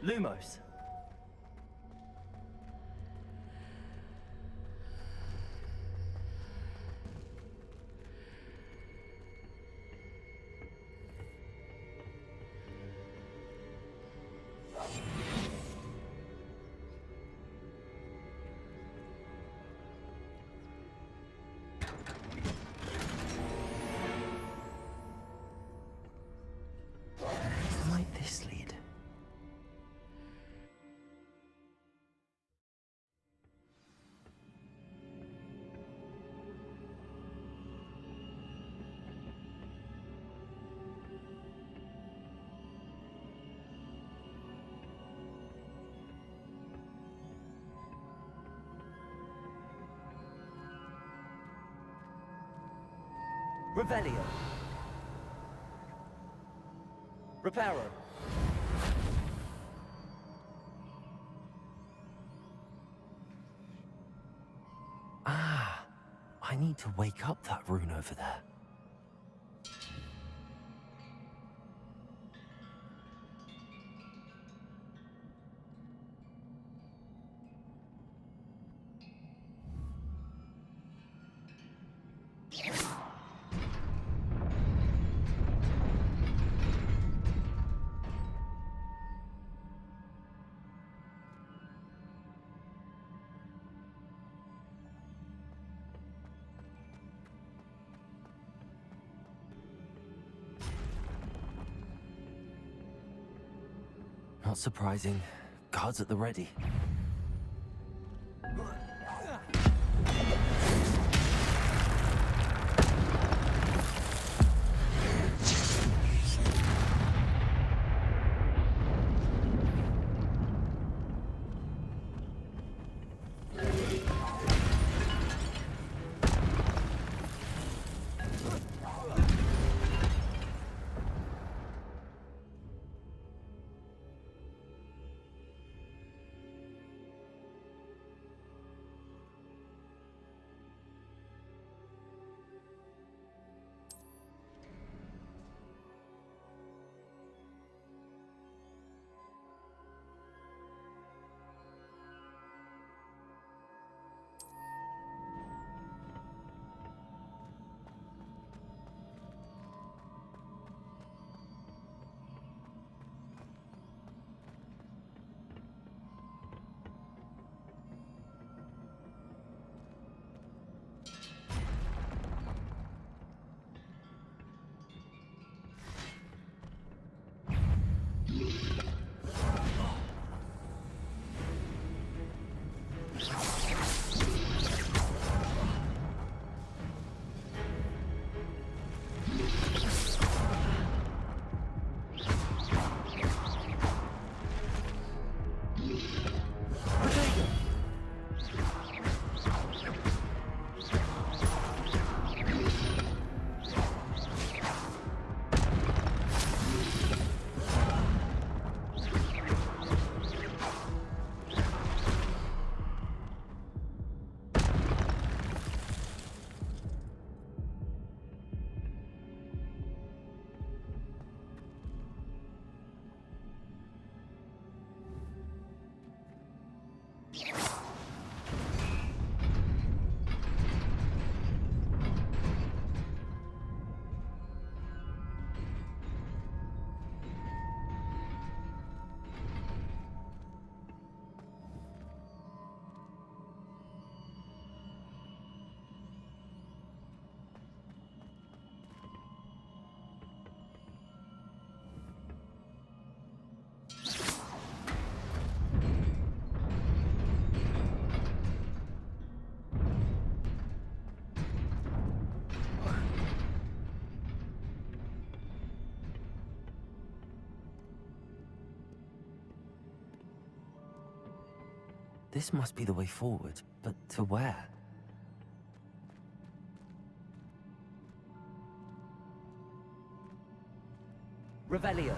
Lumos. Might this lead? Revelio. Reparo. Ah, I need to wake up that rune over there. Not surprising. Guards at the ready. This must be the way forward, but to where? Revelio.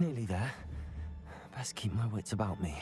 Nearly there. Best keep my wits about me.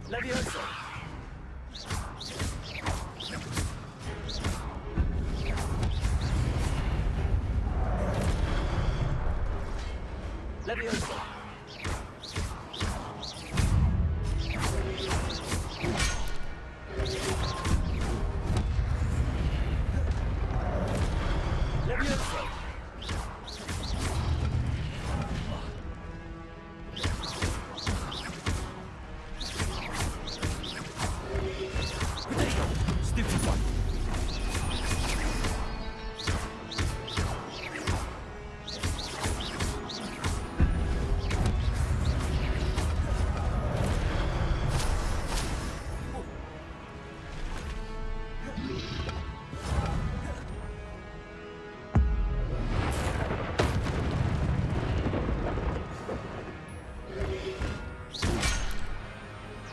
Levioso! Levioso! Levioso!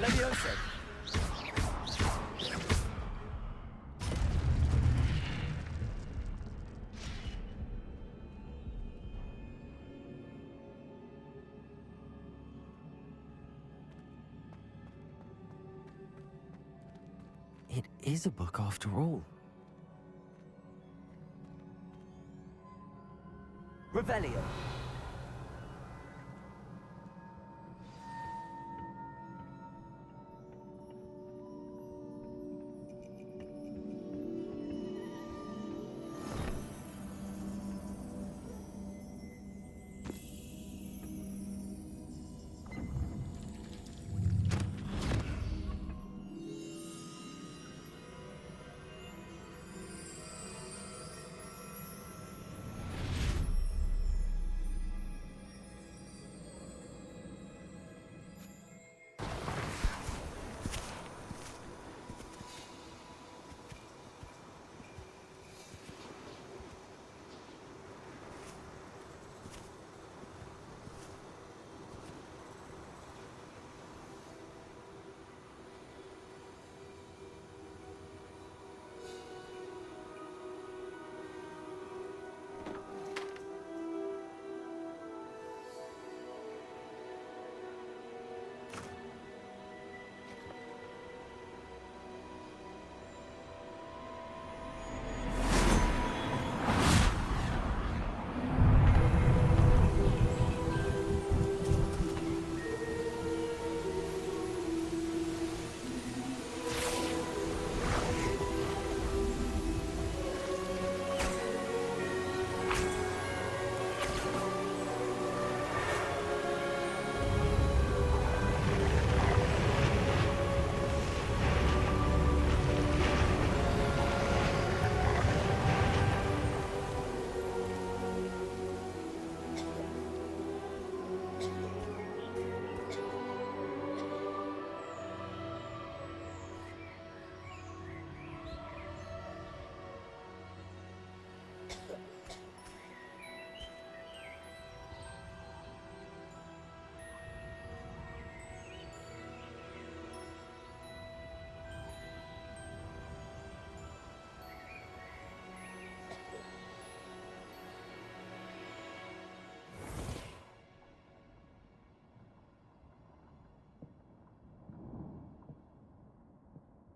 Levioso! It is a book after all. Revelio!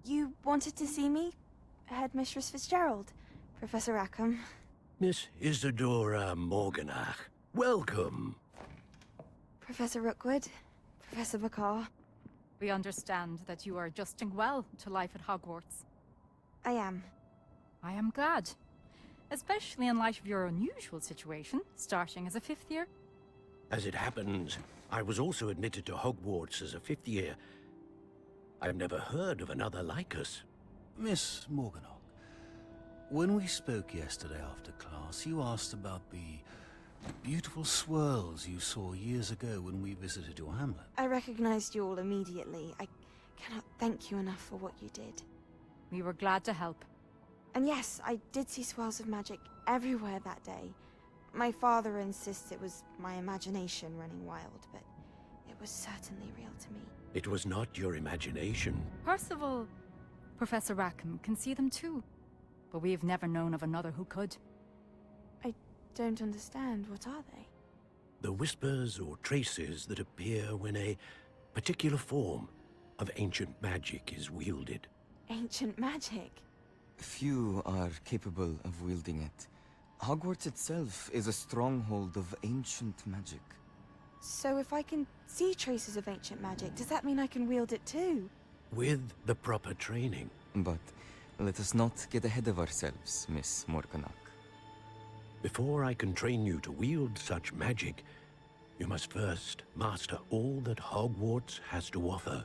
You wanted to see me? Headmistress Fitzgerald, Professor Rackham. Miss Isadora Morganach, welcome. Professor Rookwood, Professor Bakar. We understand that you are adjusting well to life at Hogwarts. I am. I am glad. Especially in light of your unusual situation, starting as a fifth year. As it happens, I was also admitted to Hogwarts as a fifth year. I've never heard of another like us. Miss Morganach, when we spoke yesterday after class, you asked about the beautiful swirls you saw years ago when we visited your hamlet. I recognized you all immediately. I cannot thank you enough for what you did. We were glad to help. And yes, I did see swirls of magic everywhere that day. My father insists it was my imagination running wild, but it was certainly real to me. It was not your imagination. Percival, Professor Rackham can see them too. But we have never known of another who could. I don't understand. What are they? The whispers or traces that appear when a particular form of ancient magic is wielded. Ancient magic? Few are capable of wielding it. Hogwarts itself is a stronghold of ancient magic. So if I can see traces of ancient magic, does that mean I can wield it too? With the proper training. But let us not get ahead of ourselves, Miss Morganach. Before I can train you to wield such magic, you must first master all that Hogwarts has to offer.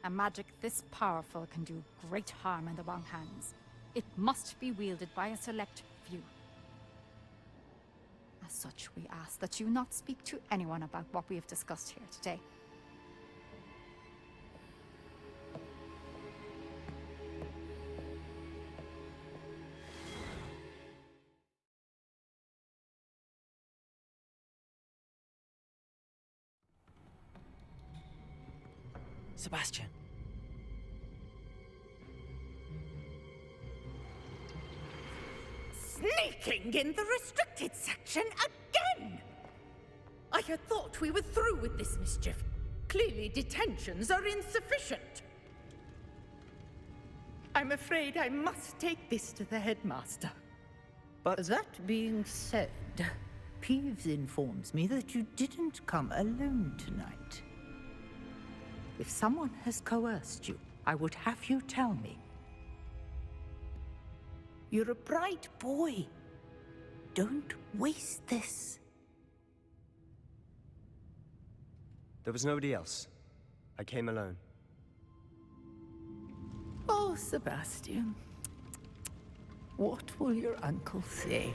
A magic this powerful can do great harm in the wrong hands. It must be wielded by a select few. As such, we ask that you not speak to anyone about what we have discussed here today. Sebastian. Sneaking in the restricted section again! I had thought we were through with this mischief. Clearly detentions are insufficient. I'm afraid I must take this to the headmaster. But that being said, Peeves informs me that you didn't come alone tonight. If someone has coerced you, I would have you tell me. You're a bright boy. Don't waste this. There was nobody else. I came alone. Oh, Sebastian. What will your uncle say?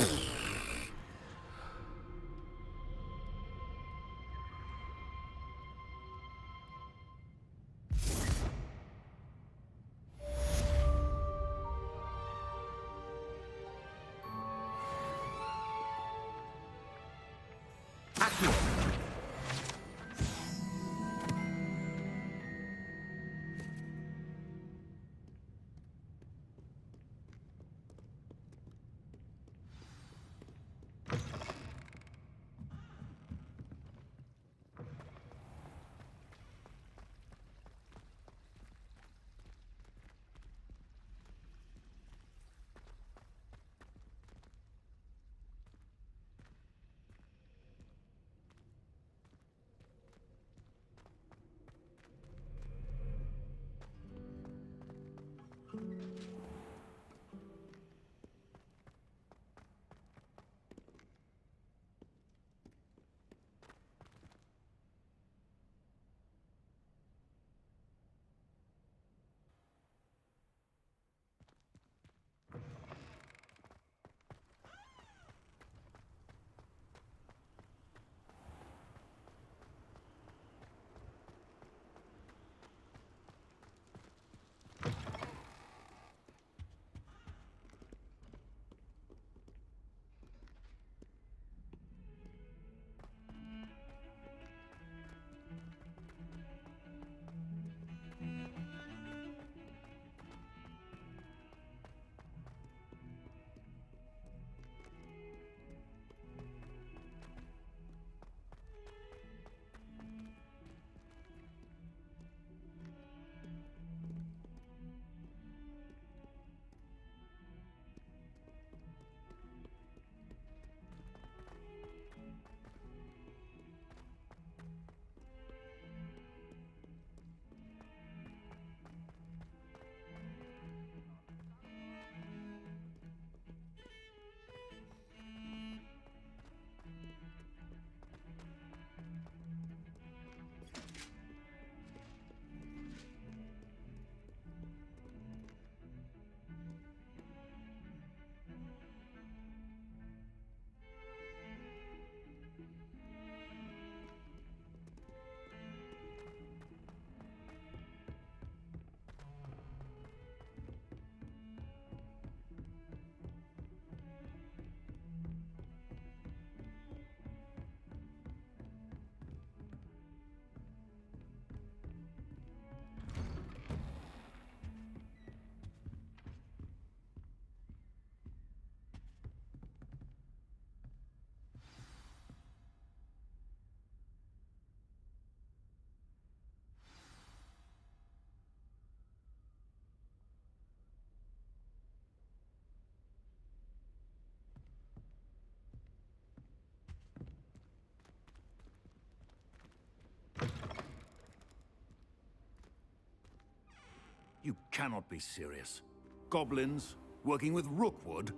cannot be serious. Goblins working with Rookwood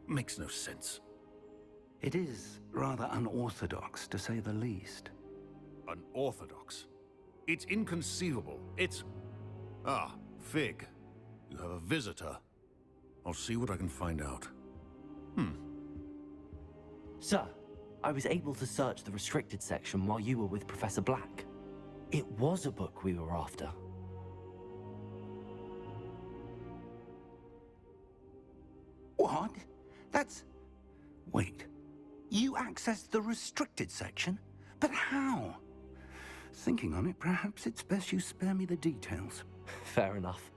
makes no sense. It is rather unorthodox, to say the least. Unorthodox? It's inconceivable. It's... Ah, Fig. You have a visitor. I'll see what I can find out. Sir, I was able to search the restricted section while you were with Professor Black. It was a book we were after. What? That's... Wait. You accessed the restricted section? But how? Thinking on it, perhaps it's best you spare me the details. Fair enough.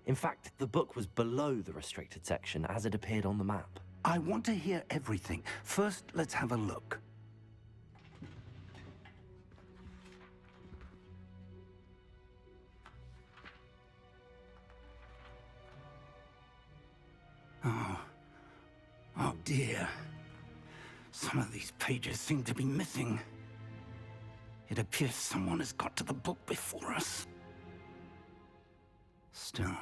In fact, the book was below the restricted section as it appeared on the map. I want to hear everything. First, let's have a look. Oh dear. Some of these pages seem to be missing. It appears someone has got to the book before us. Still,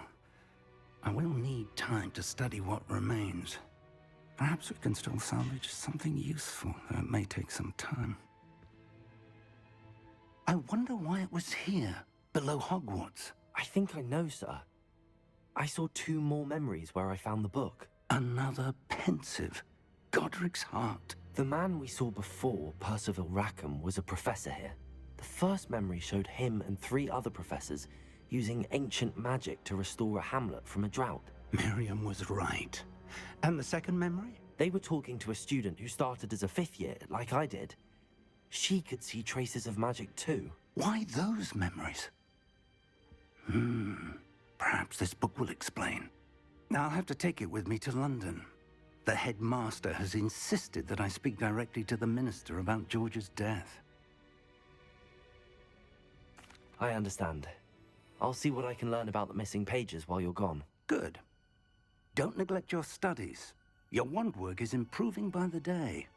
I will need time to study what remains. Perhaps we can still salvage something useful, though it may take some time. I wonder why it was here, below Hogwarts. I think I know, sir. I saw 2 more memories where I found the book. Another pensive. Godric's heart. The man we saw before, Percival Rackham, was a professor here. The first memory showed him and 3 other professors using ancient magic to restore a hamlet from a drought. Miriam was right. And the second memory? They were talking to a student who started as a 5th year, like I did. She could see traces of magic too. Why those memories? Perhaps this book will explain. I'll have to take it with me to London. The headmaster has insisted that I speak directly to the minister about George's death. I understand. I'll see what I can learn about the missing pages while you're gone. Good. Don't neglect your studies. Your wand work is improving by the day.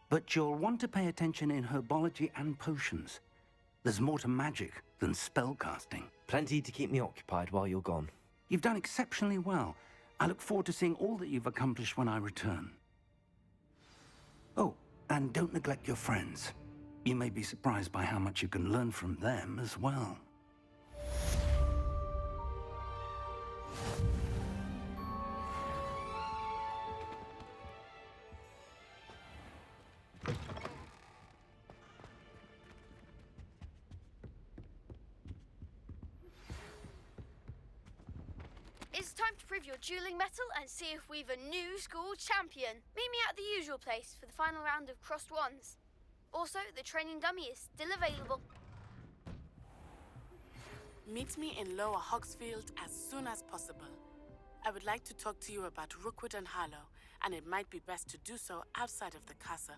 But you'll want to pay attention in herbology and potions. There's more to magic than spellcasting. Plenty to keep me occupied while you're gone. You've done exceptionally well. I look forward to seeing all that you've accomplished when I return. Oh, and don't neglect your friends. You may be surprised by how much you can learn from them as well. It's time to prove your dueling mettle and see if we've a new school champion. Meet me at the usual place for the final round of crossed wands. Also, the training dummy is still available. Meet me in Lower Hogsfield as soon as possible. I would like to talk to you about Rookwood and Harlow, and it might be best to do so outside of the castle.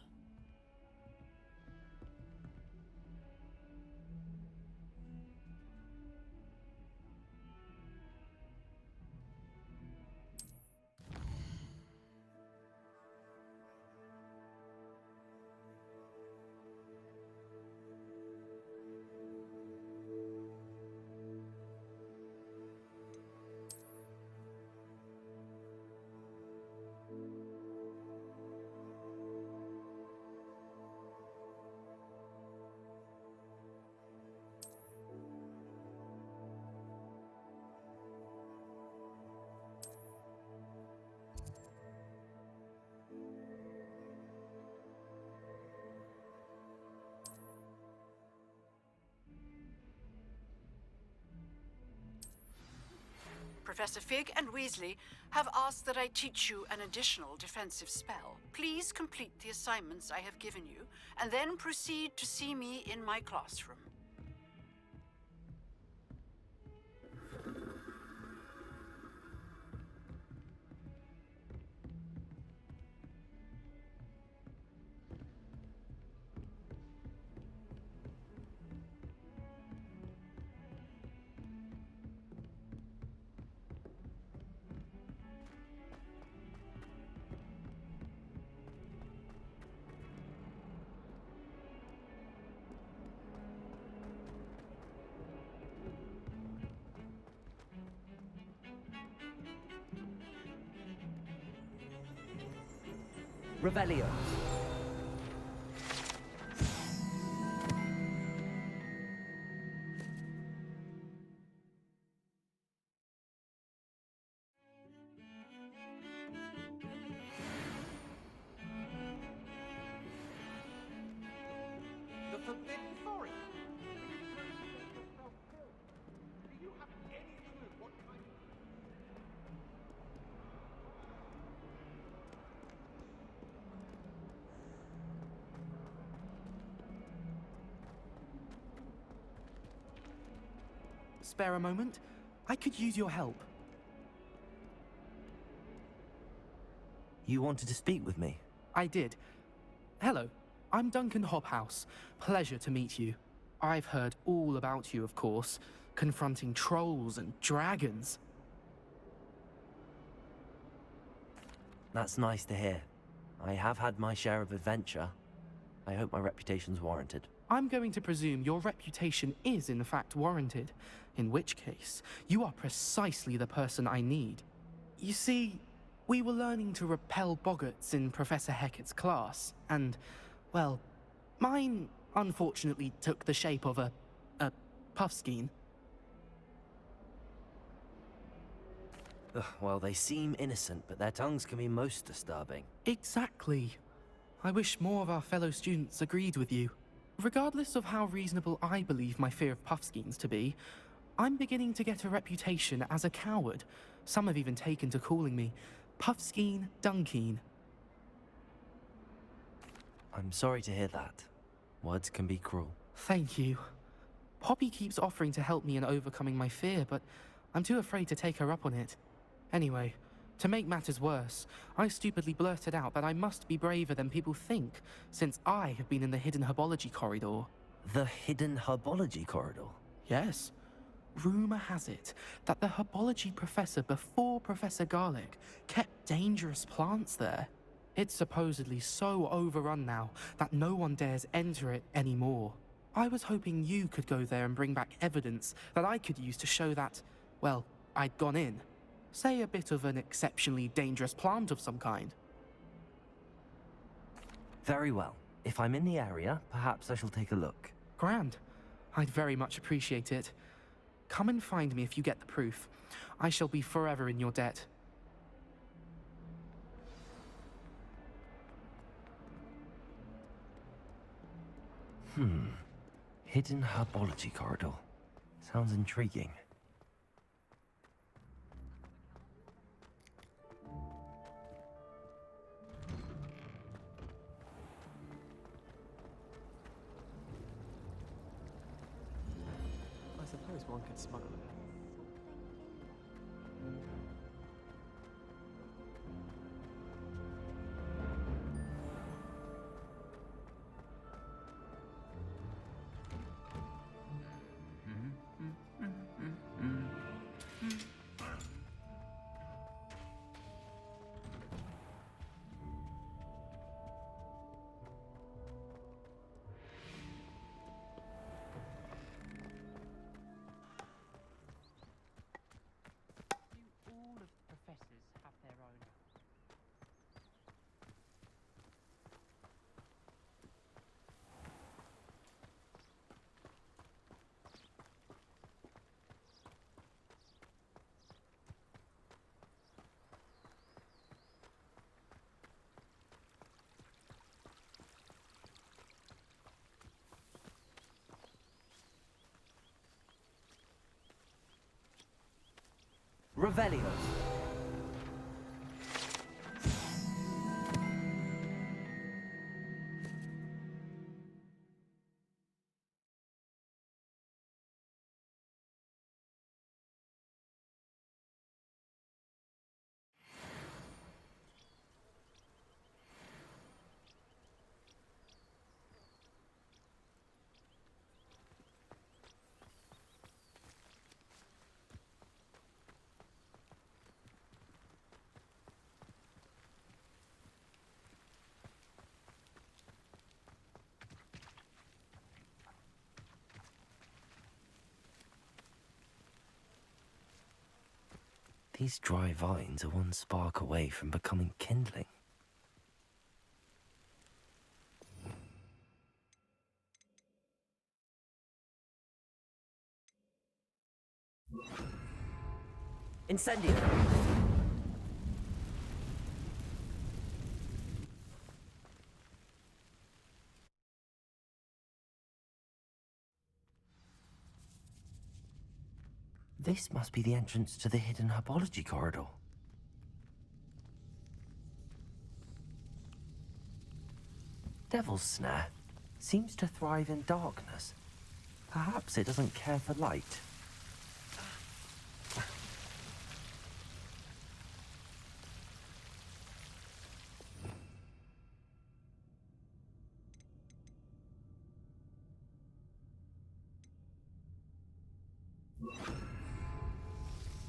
Professor Fig and Weasley have asked that I teach you an additional defensive spell. Please complete the assignments I have given you, and then proceed to see me in my classroom. Revelio. The Forbidden Forest. Do you have any clue what kind of... Spare a moment? I could use your help. You wanted to speak with me? I did. Hello, I'm Duncan Hobhouse. Pleasure to meet you. I've heard all about you, of course, confronting trolls and dragons. That's nice to hear. I have had my share of adventure. I hope my reputation's warranted. I'm going to presume your reputation is in fact warranted, in which case, you are precisely the person I need. You see, we were learning to repel boggarts in Professor Hecat's class, and, well, mine unfortunately took the shape of a puffskein. Ugh, well, they seem innocent, but their tongues can be most disturbing. Exactly. I wish more of our fellow students agreed with you. Regardless of how reasonable I believe my fear of puffskeins to be, I'm beginning to get a reputation as a coward. Some have even taken to calling me Puffskeen Dunkeen. I'm sorry to hear that. Words can be cruel. Thank you. Poppy keeps offering to help me in overcoming my fear, but I'm too afraid to take her up on it. Anyway, to make matters worse, I stupidly blurted out that I must be braver than people think, since I have been in the hidden herbology corridor. The hidden herbology corridor? Yes. Rumor has it that the herbology professor before Professor Garlic kept dangerous plants there. It's supposedly so overrun now that no one dares enter it anymore. I was hoping you could go there and bring back evidence that I could use to show that, well, I'd gone in. Say a bit of an exceptionally dangerous plant of some kind. Very well. If I'm in the area, perhaps I shall take a look. Grand. I'd very much appreciate it. Come and find me if you get the proof. I shall be forever in your debt. Hidden herbology corridor. Sounds intriguing. I suppose one could smuggle it. All of the professors have their own. Revelio. These dry vines are one spark away from becoming kindling. Incendio! This must be the entrance to the hidden herbology corridor. Devil's Snare seems to thrive in darkness. Perhaps it doesn't care for light.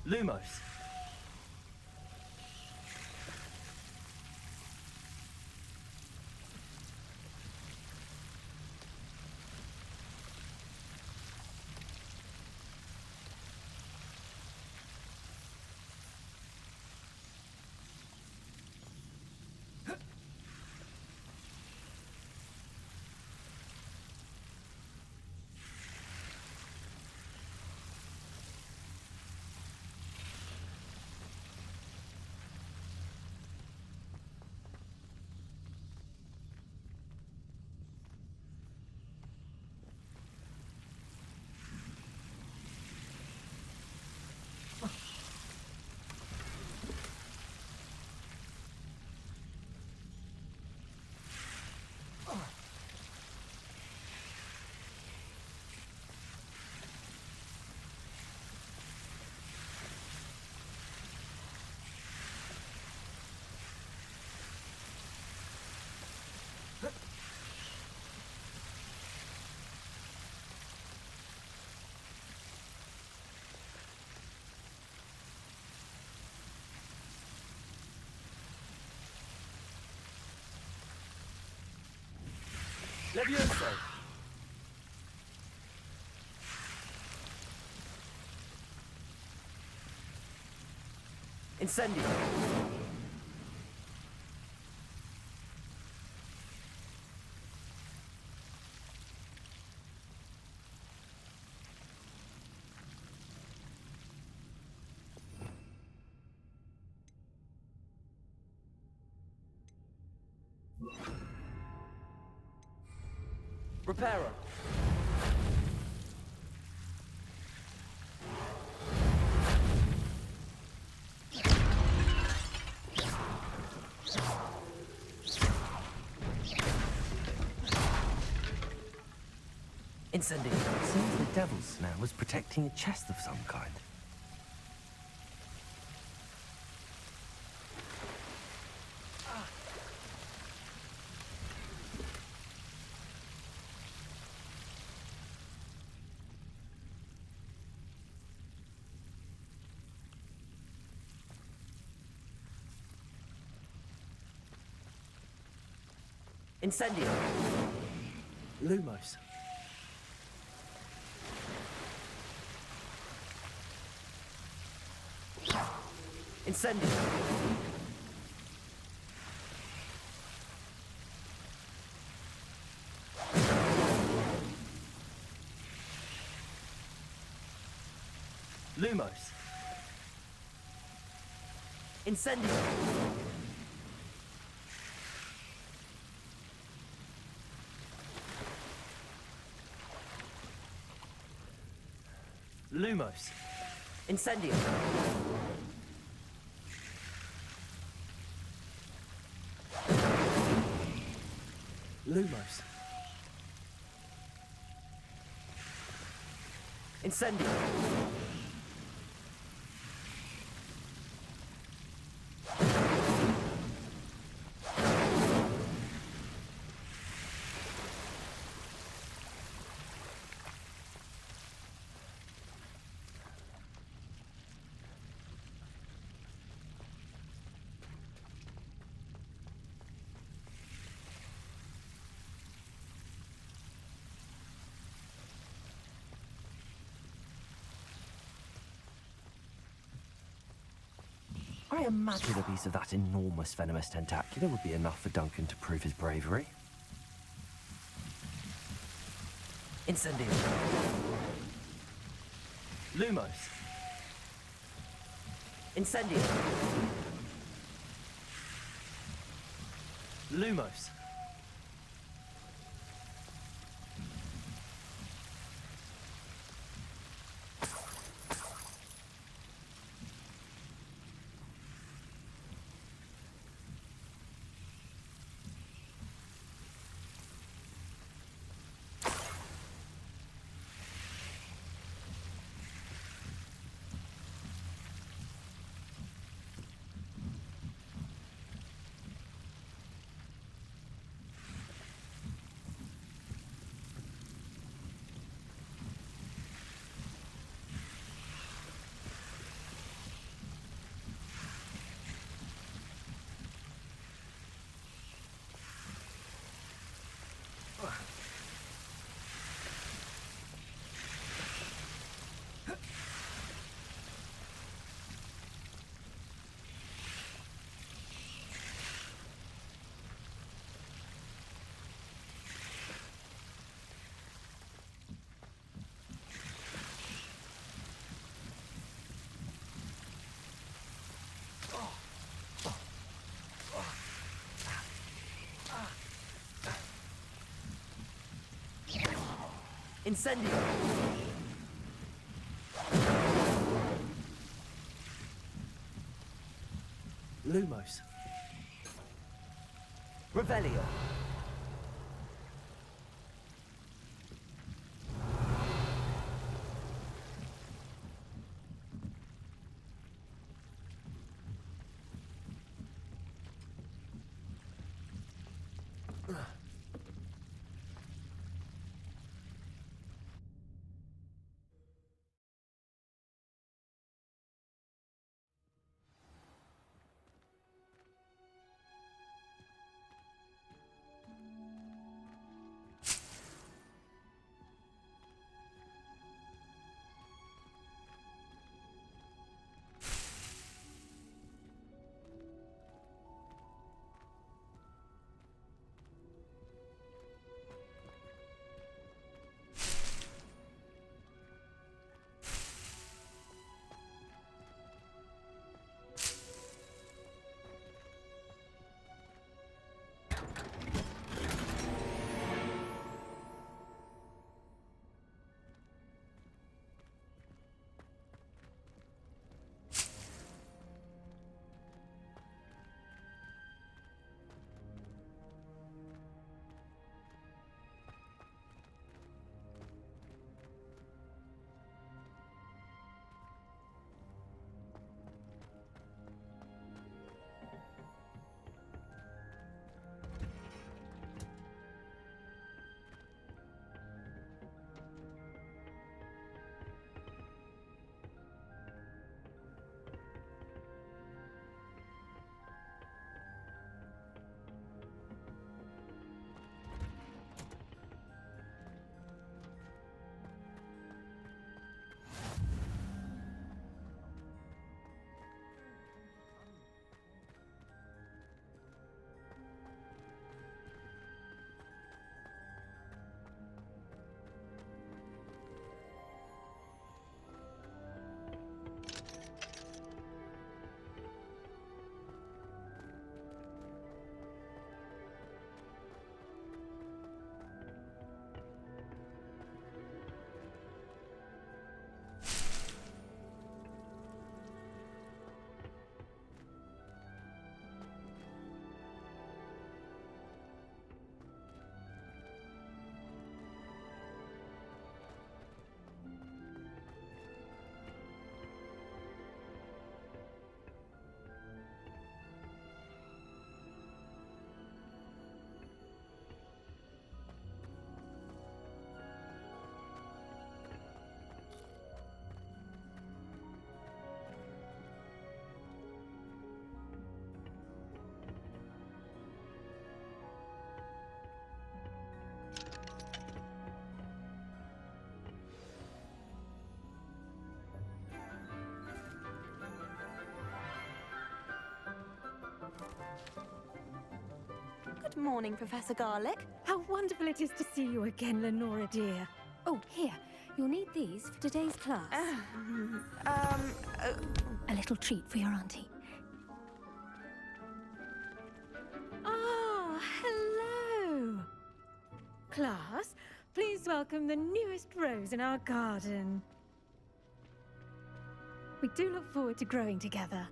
Lumos! Levioso! Incendio! Reparo! Incendio. It seems the Devil's Snare was protecting a chest of some kind. Incendio! Lumos. Incendio! Lumos. Incendio! Lumos. Incendio! Lumos. Incendio! I imagine a piece of that enormous venomous tentacular would be enough for Duncan to prove his bravery. Incendio! Lumos. Incendio. Lumos. Incendio. Lumos. Revelio. Good morning, Professor Garlic. How wonderful it is to see you again, Lenora dear. Oh, here. You'll need these for today's class. A little treat for your auntie. Ah, hello! Class, please welcome the newest rose in our garden. We do look forward to growing together.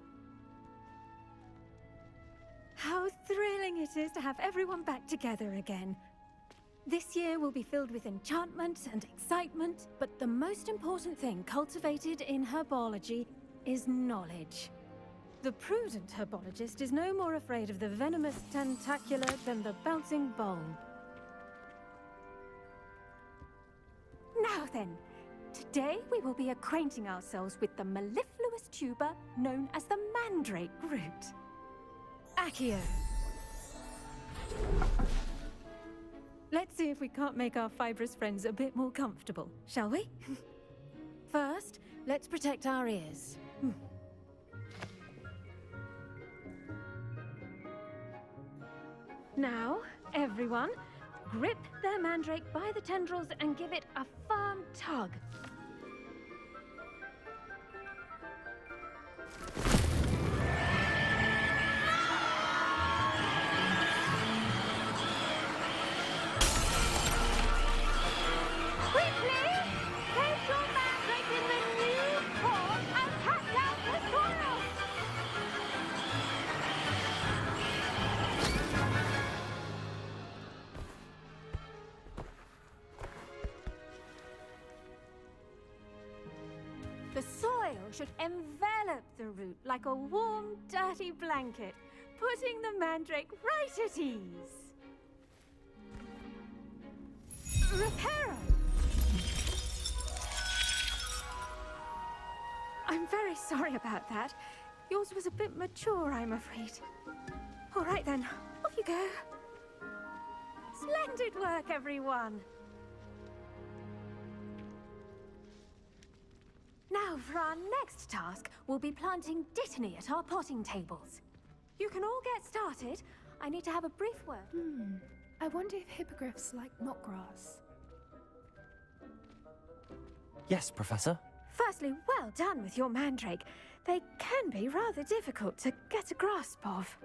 How thrilling it is to have everyone back together again. This year will be filled with enchantment and excitement, but the most important thing cultivated in herbology is knowledge. The prudent herbologist is no more afraid of the venomous tentacula than the bouncing bulb. Now then, today we will be acquainting ourselves with the mellifluous tuber known as the mandrake root. Accio. Let's see if we can't make our fibrous friends a bit more comfortable, shall we? First, let's protect our ears. Now, everyone, grip their mandrake by the tendrils and give it a firm tug. The soil should envelop the root like a warm, dirty blanket, putting the mandrake right at ease. Reparo! I'm very sorry about that. Yours was a bit mature, I'm afraid. All right then, off you go. Splendid work, everyone! Now, for our next task, we'll be planting Dittany at our potting tables. You can all get started. I need to have a brief word. I wonder if hippogriffs like mock grass. Yes, Professor. Firstly, well done with your mandrake. They can be rather difficult to get a grasp of.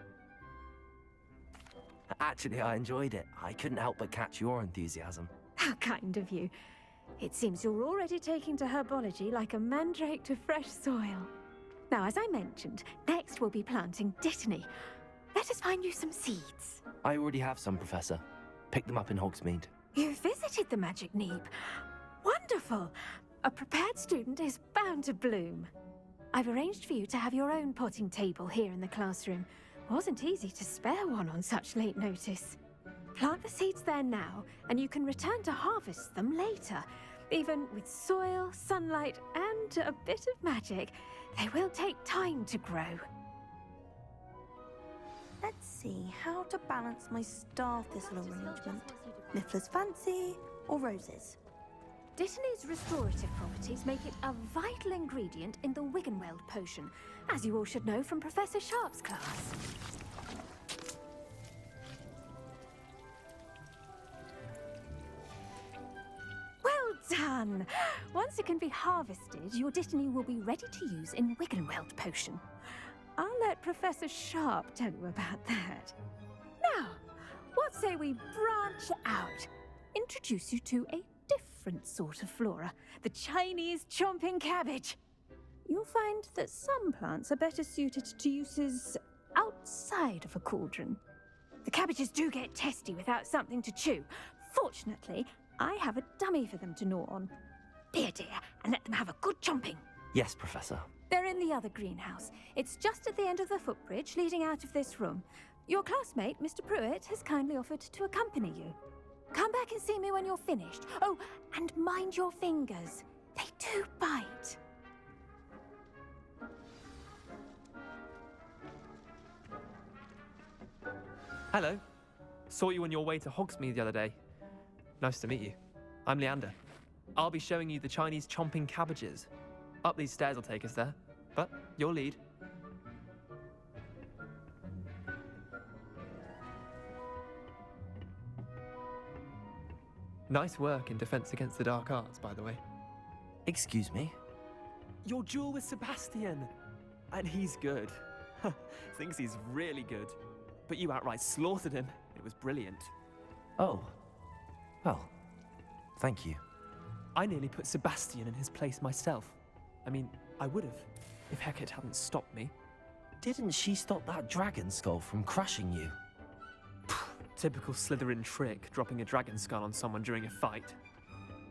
Actually, I enjoyed it. I couldn't help but catch your enthusiasm. How kind of you. It seems you're already taking to herbology like a mandrake to fresh soil. Now, as I mentioned, next we'll be planting Dittany. Let us find you some seeds. I already have some, Professor. Picked them up in Hogsmeade. You visited the Magic Neep. Wonderful! A prepared student is bound to bloom. I've arranged for you to have your own potting table here in the classroom. Wasn't easy to spare one on such late notice. Plant the seeds there now, and you can return to harvest them later. Even with soil, sunlight, and a bit of magic, they will take time to grow. Let's see how to balance my star thistle arrangement. Niffler's fancy or roses? Dittany's restorative properties make it a vital ingredient in the Wiggenweld potion, as you all should know from Professor Sharp's class. Well done! Once it can be harvested, your Dittany will be ready to use in Wiggenweld potion. I'll let Professor Sharp tell you about that. Now, what say we branch out? Introduce you to a different sort of flora, the Chinese chomping cabbage. You'll find that some plants are better suited to uses outside of a cauldron. The cabbages do get testy without something to chew. Fortunately, I have a dummy for them to gnaw on. Be a dear and let them have a good chomping. Yes, Professor. They're in the other greenhouse. It's just at the end of the footbridge leading out of this room. Your classmate, Mr. Pruitt, has kindly offered to accompany you. Come back and see me when you're finished. Oh, and mind your fingers. They do bite. Hello. Saw you on your way to Hogsmeade the other day. Nice to meet you. I'm Leander. I'll be showing you the Chinese chomping cabbages. Up these stairs will take us there, but your lead. Nice work in Defense Against the Dark Arts, by the way. Excuse me? Your duel with Sebastian! And he's good. Thinks he's really good. But you outright slaughtered him. It was brilliant. Oh. Well, thank you. I nearly put Sebastian in his place myself. I mean, I would have, if Hecate hadn't stopped me. Didn't she stop that dragon skull from crushing you? Typical Slytherin trick, dropping a dragon skull on someone during a fight.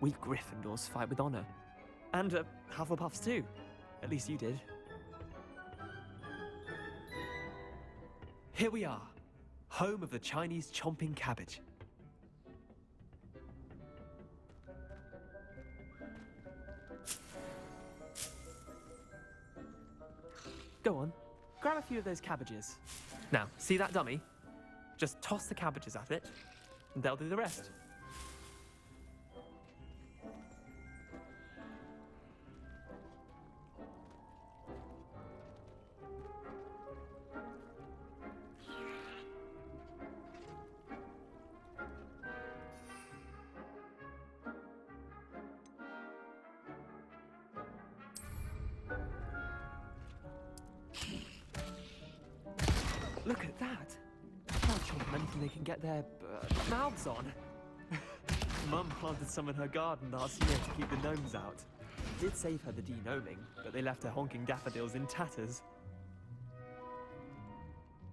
We Gryffindors fight with honor. And Hufflepuffs too. At least you did. Here we are, home of the Chinese chomping cabbage. Go on, grab a few of those cabbages. Now, see that dummy? Just toss the cabbages at it, and they'll do the rest. Look at that! Can't chomp on anything they can get their mouths on. Mum planted some in her garden last year to keep the gnomes out. Did save her the de-gnoming, but they left her honking daffodils in tatters.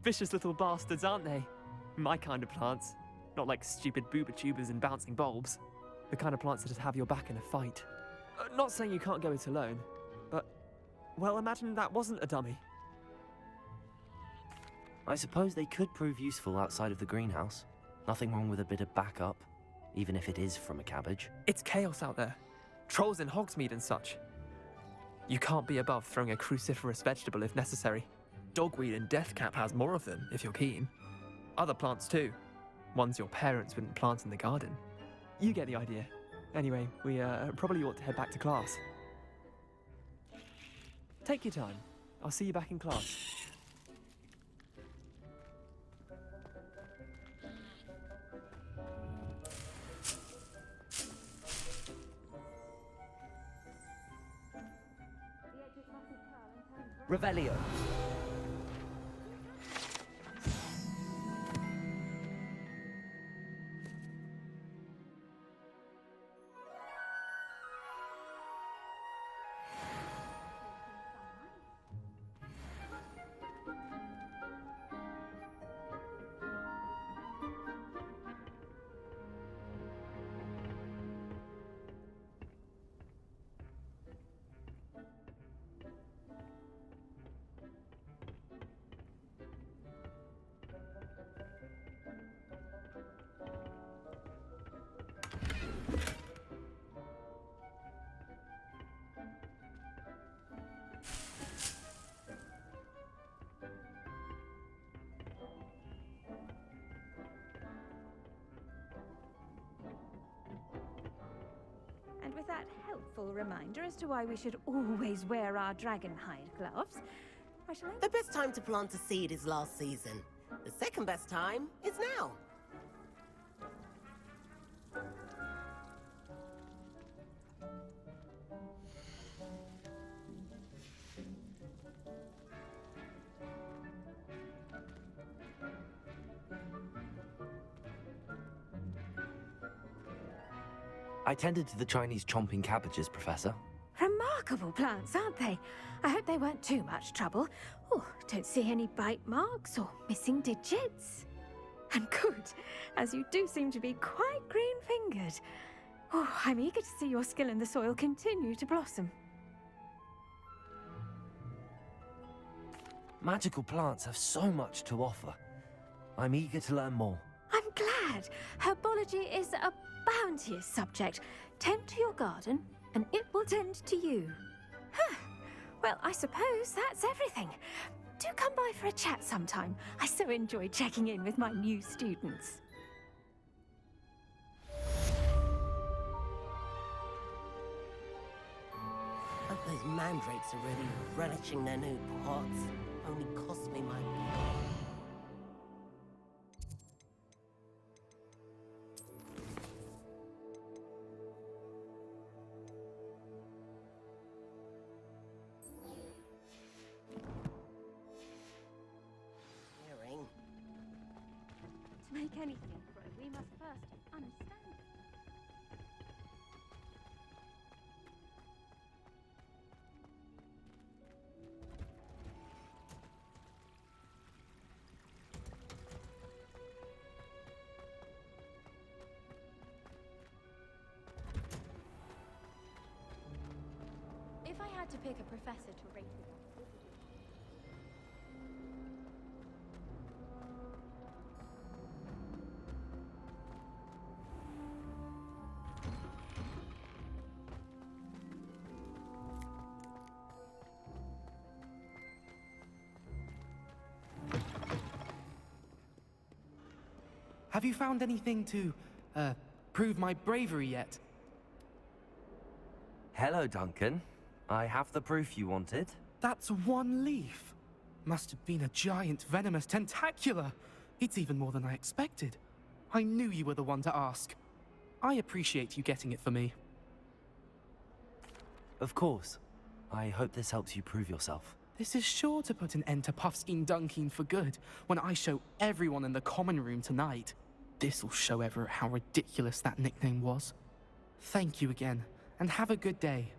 Vicious little bastards, aren't they? My kind of plants. Not like stupid booba tubers and bouncing bulbs. The kind of plants that just have your back in a fight. Not saying you can't go it alone, but, well, imagine that wasn't a dummy. I suppose they could prove useful outside of the greenhouse. Nothing wrong with a bit of backup, even if it is from a cabbage. It's chaos out there. Trolls in Hogsmeade and such. You can't be above throwing a cruciferous vegetable if necessary. Dogweed and deathcap has more of them, if you're keen. Other plants too. Ones your parents wouldn't plant in the garden. You get the idea. Anyway, we probably ought to head back to class. Take your time. I'll see you back in class. Revelio. And with that helpful reminder as to why we should always wear our dragon hide gloves, I shall... The best time to plant a seed is last season. The second best time is now. I tended to the Chinese chomping cabbages, Professor. Remarkable plants, aren't they? I hope they weren't too much trouble. Oh, don't see any bite marks or missing digits. And good, as you do seem to be quite green-fingered. Oh, I'm eager to see your skill in the soil continue to blossom. Magical plants have so much to offer. I'm eager to learn more. I'm glad. Herbology is a bounteous subject. Tend to your garden, and it will tend to you. Huh. Well, I suppose that's everything. Do come by for a chat sometime. I so enjoy checking in with my new students. Hope those mandrakes are really relishing their new pots. Only cost me my... Like anything, Fro, we must first understand it. If I had to pick a professor to rate with us, what would it be? Have you found anything to, prove my bravery yet? Hello, Duncan. I have the proof you wanted. That's one leaf. Must have been a giant venomous tentacula. It's even more than I expected. I knew you were the one to ask. I appreciate you getting it for me. Of course. I hope this helps you prove yourself. This is sure to put an end to Puffskein Dunkin for good when I show everyone in the common room tonight. This'll show Everett how ridiculous that nickname was. Thank you again, and have a good day.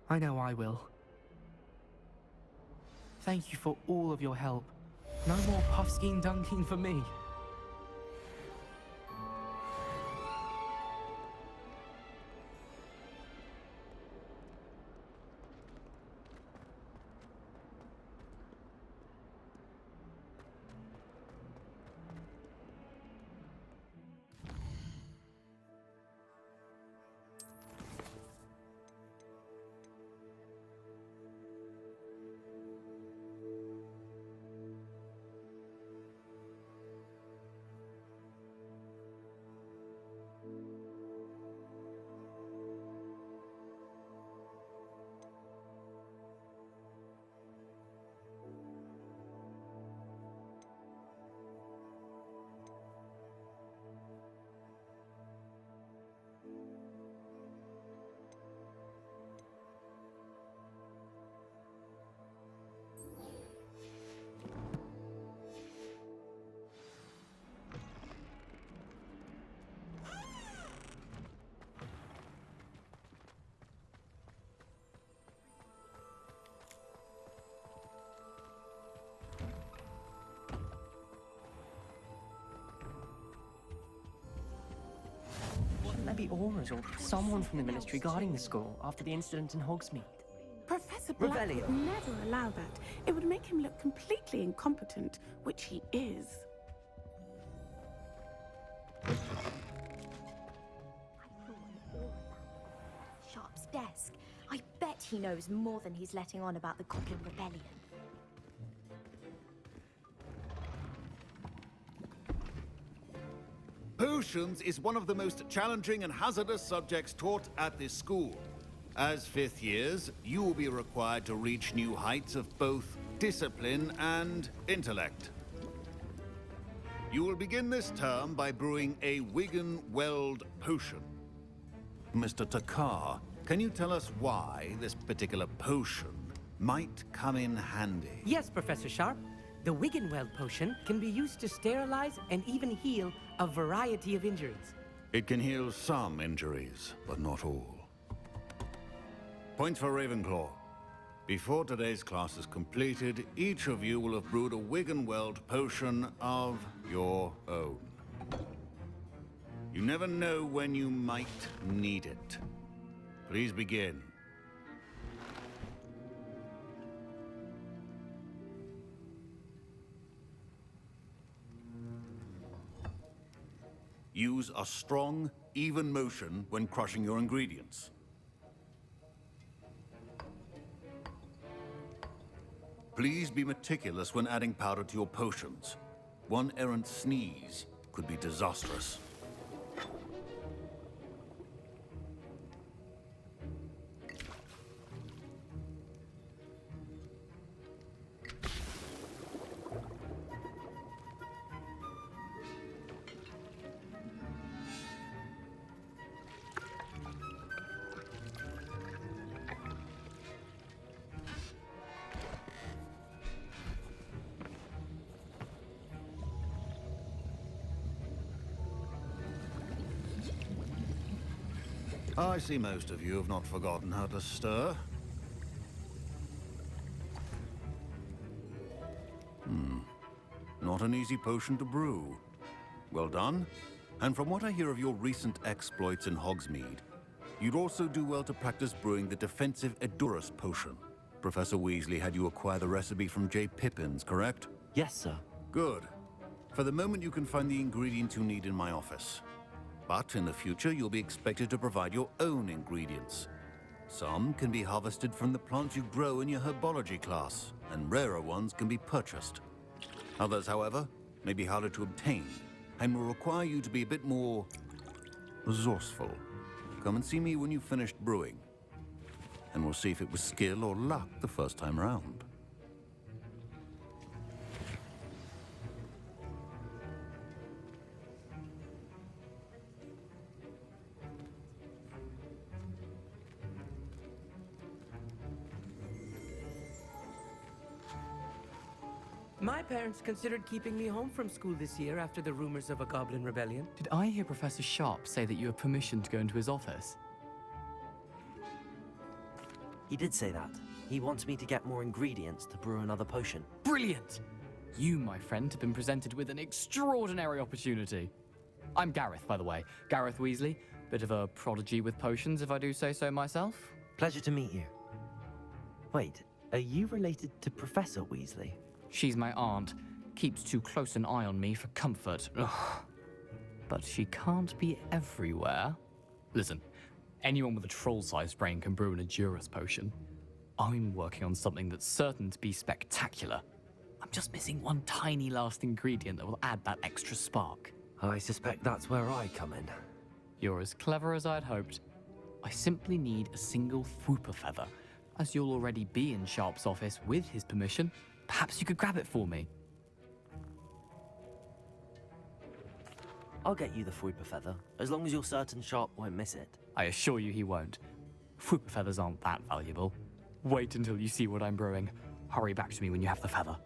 I know I will. Thank you for all of your help. No more Puffskein Dunkin for me. Shouldn't there be Aurors or someone from the Ministry guarding the school after the incident in Hogsmeade? Professor Black Revelio. would never allow that. It would make him look completely incompetent, which he is. Sharp's desk. I bet he knows more than he's letting on about the Goblin Rebellion. Potions is one of the most challenging and hazardous subjects taught at this school. As fifth years, you will be required to reach new heights of both discipline and intellect. You will begin this term by brewing a Wigan-Weld potion. Mr. Takar, can you tell us why this particular potion might come in handy? Yes, Professor Sharp. The Wiggenweld potion can be used to sterilize and even heal a variety of injuries. It can heal some injuries, but not all. Points for Ravenclaw. Before today's class is completed, each of you will have brewed a Wiggenweld potion of your own. You never know when you might need it. Please begin. Use a strong, even motion when crushing your ingredients. Please be meticulous when adding powder to your potions. One errant sneeze could be disastrous. I see most of you have not forgotten how to stir. Not an easy potion to brew. Well done. And from what I hear of your recent exploits in Hogsmeade, you'd also do well to practice brewing the defensive Edurus potion. Professor Weasley had you acquire the recipe from J. Pippins, correct? Yes, sir. Good. For the moment, you can find the ingredients you need in my office. But in the future, you'll be expected to provide your own ingredients. Some can be harvested from the plants you grow in your herbology class, and rarer ones can be purchased. Others, however, may be harder to obtain, and will require you to be a bit more resourceful. Come and see me when you've finished brewing, and we'll see if it was skill or luck the first time round. My parents considered keeping me home from school this year after the rumors of a goblin rebellion. Did I hear Professor Sharp say that you have permission to go into his office? He did say that. He wants me to get more ingredients to brew another potion. Brilliant! You, my friend, have been presented with an extraordinary opportunity. I'm Gareth, by the way. Gareth Weasley. Bit of a prodigy with potions, if I do say so myself. Pleasure to meet you. Wait, are you related to Professor Weasley? She's my aunt. Keeps too close an eye on me for comfort. Ugh. But she can't be everywhere. Listen, anyone with a troll-sized brain can brew an Edurus potion. I'm working on something that's certain to be spectacular. I'm just missing one tiny last ingredient that will add that extra spark. I suspect that's where I come in. You're as clever as I'd hoped. I simply need a single Fwooper feather. As you'll already be in Sharp's office with his permission, perhaps you could grab it for me. I'll get you the Fwooper feather, as long as you're certain Sharp won't miss it. I assure you he won't. Fwooper feathers aren't that valuable. Wait until you see what I'm brewing. Hurry back to me when you have the feather.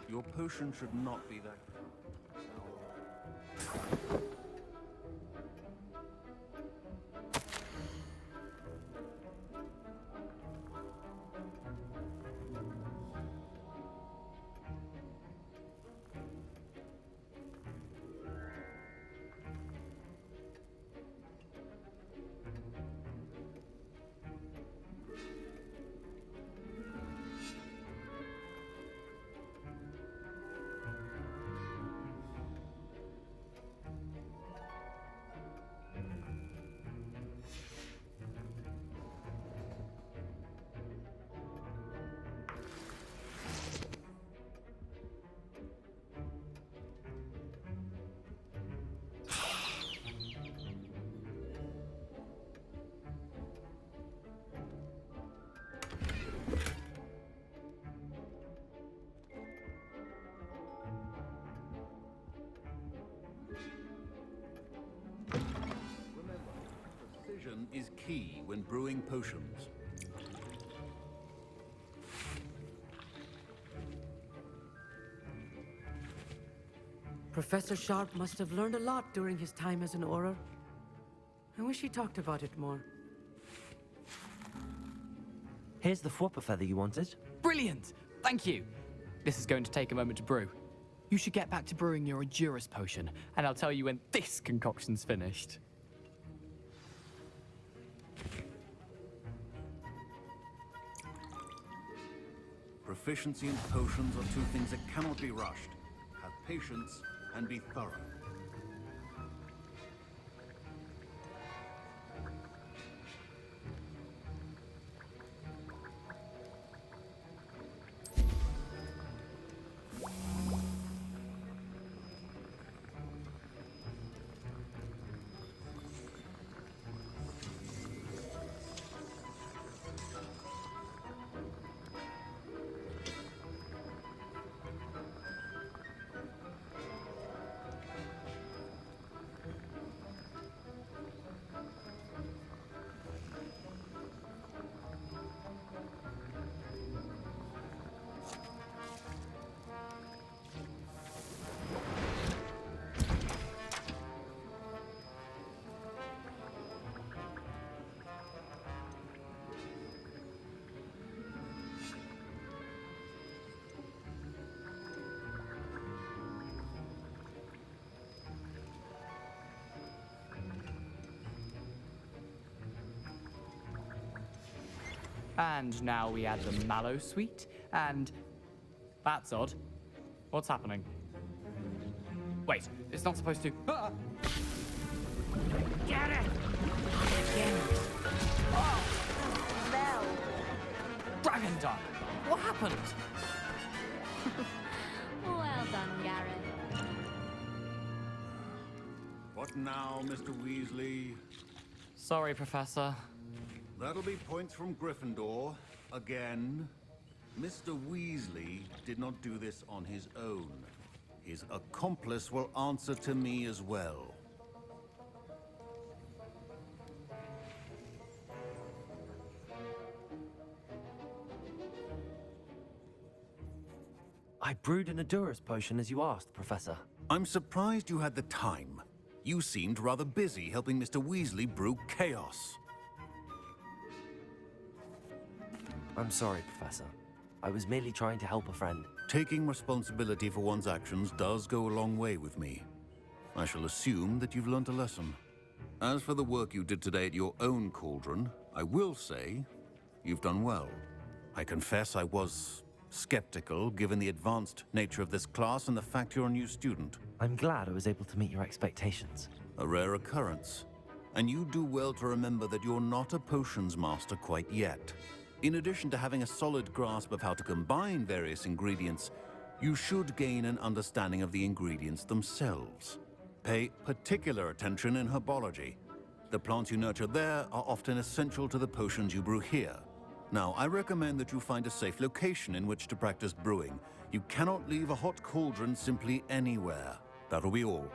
Your potion should not be that... Precision is key when brewing potions. Professor Sharp must have learned a lot during his time as an Auror. I wish he talked about it more. Here's the Fwooper feather you wanted. Brilliant! Thank you! This is going to take a moment to brew. You should get back to brewing your Edurus potion, and I'll tell you when this concoction's finished. Proficiency in potions are two things that cannot be rushed. Have patience and be thorough. And now we add the mallow sweet, and... That's odd. What's happening? Wait, it's not supposed to... Ah! Get it! Dragon Dunk! What happened? Well done, Garrett. What now, Mr. Weasley? Sorry, Professor. That'll be points from Gryffindor. Again. Mr. Weasley did not do this on his own. His accomplice will answer to me as well. I brewed an Adurus potion as you asked, Professor. I'm surprised you had the time. You seemed rather busy helping Mr. Weasley brew chaos. I'm sorry, Professor. I was merely trying to help a friend. Taking responsibility for one's actions does go a long way with me. I shall assume that you've learnt a lesson. As for the work you did today at your own cauldron, I will say you've done well. I confess I was skeptical, given the advanced nature of this class and the fact you're a new student. I'm glad I was able to meet your expectations. A rare occurrence. And you do well to remember that you're not a potions master quite yet. In addition to having a solid grasp of how to combine various ingredients, you should gain an understanding of the ingredients themselves. Pay particular attention in herbology. The plants you nurture there are often essential to the potions you brew here. Now, I recommend that you find a safe location in which to practice brewing. You cannot leave a hot cauldron simply anywhere. That'll be all.